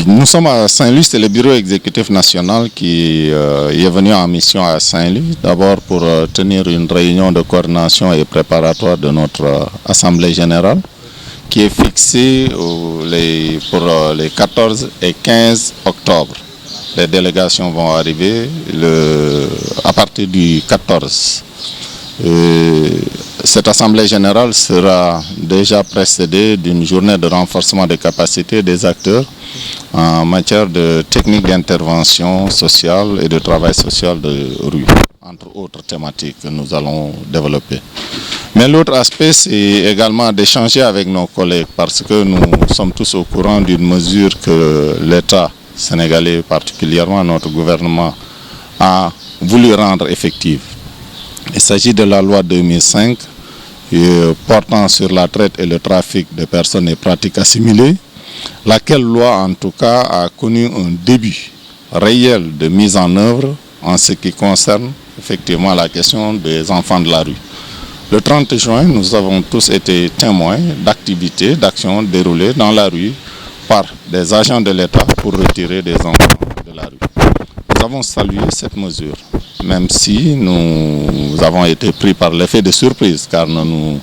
Nous sommes à Saint-Louis, c'est le bureau exécutif national qui est venu en mission à Saint-Louis, d'abord pour tenir une réunion de coordination et préparatoire de notre Assemblée générale, qui est fixée pour les 14 et 15 octobre. Les délégations vont arriver à partir du 14. Cette Assemblée générale sera déjà précédée d'une journée de renforcement des capacités des acteurs en matière de techniques d'intervention sociale et de travail social de rue, entre autres thématiques que nous allons développer. Mais l'autre aspect, c'est également d'échanger avec nos collègues, parce que nous sommes tous au courant d'une mesure que l'État sénégalais, particulièrement notre gouvernement, a voulu rendre effective. Il s'agit de la loi 2005 portant sur la traite et le trafic de personnes et pratiques assimilées, laquelle loi en tout cas a connu un début réel de mise en œuvre en ce qui concerne effectivement la question des enfants de la rue. Le 30 juin, nous avons tous été témoins d'activités, d'actions déroulées dans la rue par des agents de l'État pour retirer des enfants de la rue. Nous avons salué cette mesure, même si nous avons été pris par l'effet de surprise, car nous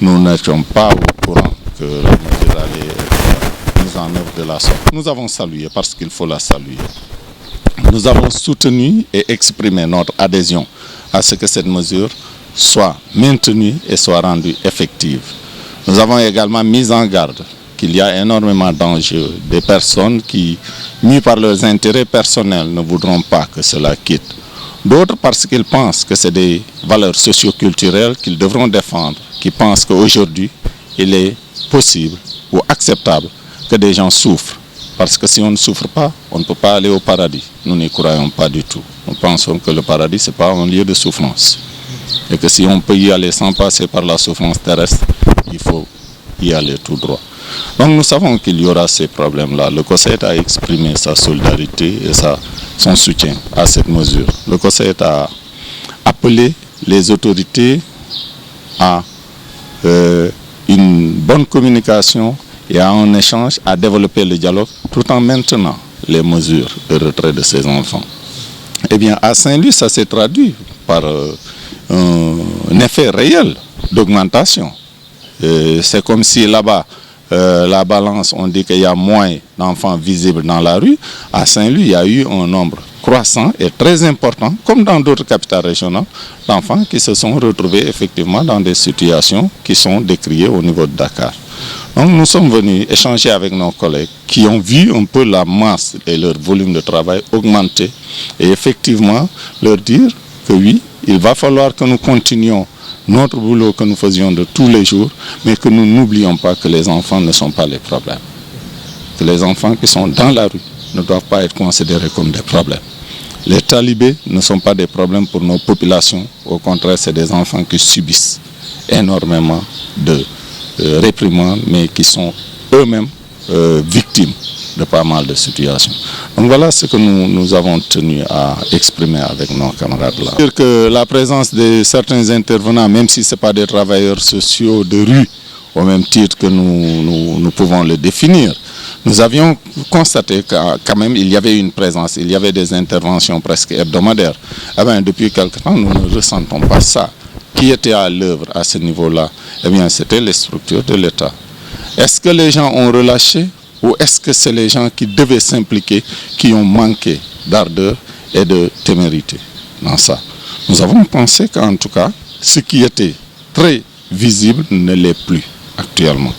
n'étions pas au courant que la mesure allait être mise en œuvre de la sorte. Nous avons salué parce qu'il faut la saluer. Nous avons soutenu et exprimé notre adhésion à ce que cette mesure soit maintenue et soit rendue effective. Nous avons également mis en garde qu'il y a énormément d'enjeux, des personnes qui, mues par leurs intérêts personnels, ne voudront pas que cela quitte. D'autres parce qu'ils pensent que c'est des valeurs socio-culturelles qu'ils devront défendre, qui pensent qu'aujourd'hui, il est possible ou acceptable que des gens souffrent. Parce que si on ne souffre pas, on ne peut pas aller au paradis. Nous n'y croyons pas du tout. Nous pensons que le paradis, ce n'est pas un lieu de souffrance. Et que si on peut y aller sans passer par la souffrance terrestre, il faut y aller tout droit. Donc nous savons qu'il y aura ces problèmes-là. Le COSET a exprimé sa solidarité et son soutien à cette mesure. Le COSET a appelé les autorités à une bonne communication et à un échange, à développer le dialogue tout en maintenant les mesures de retrait de ces enfants. Eh bien, à Saint-Louis, ça s'est traduit par un effet réel d'augmentation. C'est comme si là-bas, la balance, on dit qu'il y a moins d'enfants visibles dans la rue. À Saint-Louis, il y a eu un nombre croissant et très important, comme dans d'autres capitales régionales, d'enfants qui se sont retrouvés effectivement dans des situations qui sont décriées au niveau de Dakar. Donc nous sommes venus échanger avec nos collègues qui ont vu un peu la masse et leur volume de travail augmenter et effectivement leur dire que oui, il va falloir que nous continuions notre boulot que nous faisions de tous les jours, mais que nous n'oublions pas que les enfants ne sont pas les problèmes. Que les enfants qui sont dans la rue ne doivent pas être considérés comme des problèmes. Les talibés ne sont pas des problèmes pour nos populations. Au contraire, c'est des enfants qui subissent énormément de réprimandes, mais qui sont eux-mêmes victimes de pas mal de situations. Donc voilà ce que nous avons tenu à exprimer avec nos camarades là. Dire que la présence de certains intervenants, même si ce n'est pas des travailleurs sociaux de rue, au même titre que nous pouvons le définir, nous avions constaté quand même il y avait une présence, il y avait des interventions presque hebdomadaires. Eh bien, depuis quelque temps, nous ne ressentons pas ça. Qui était à l'œuvre à ce niveau-là? Eh bien, c'était les structures de l'État. Est-ce que les gens ont relâché ou est-ce que c'est les gens qui devaient s'impliquer qui ont manqué d'ardeur et de témérité dans ça? Nous avons pensé qu'en tout cas, ce qui était très visible ne l'est plus actuellement.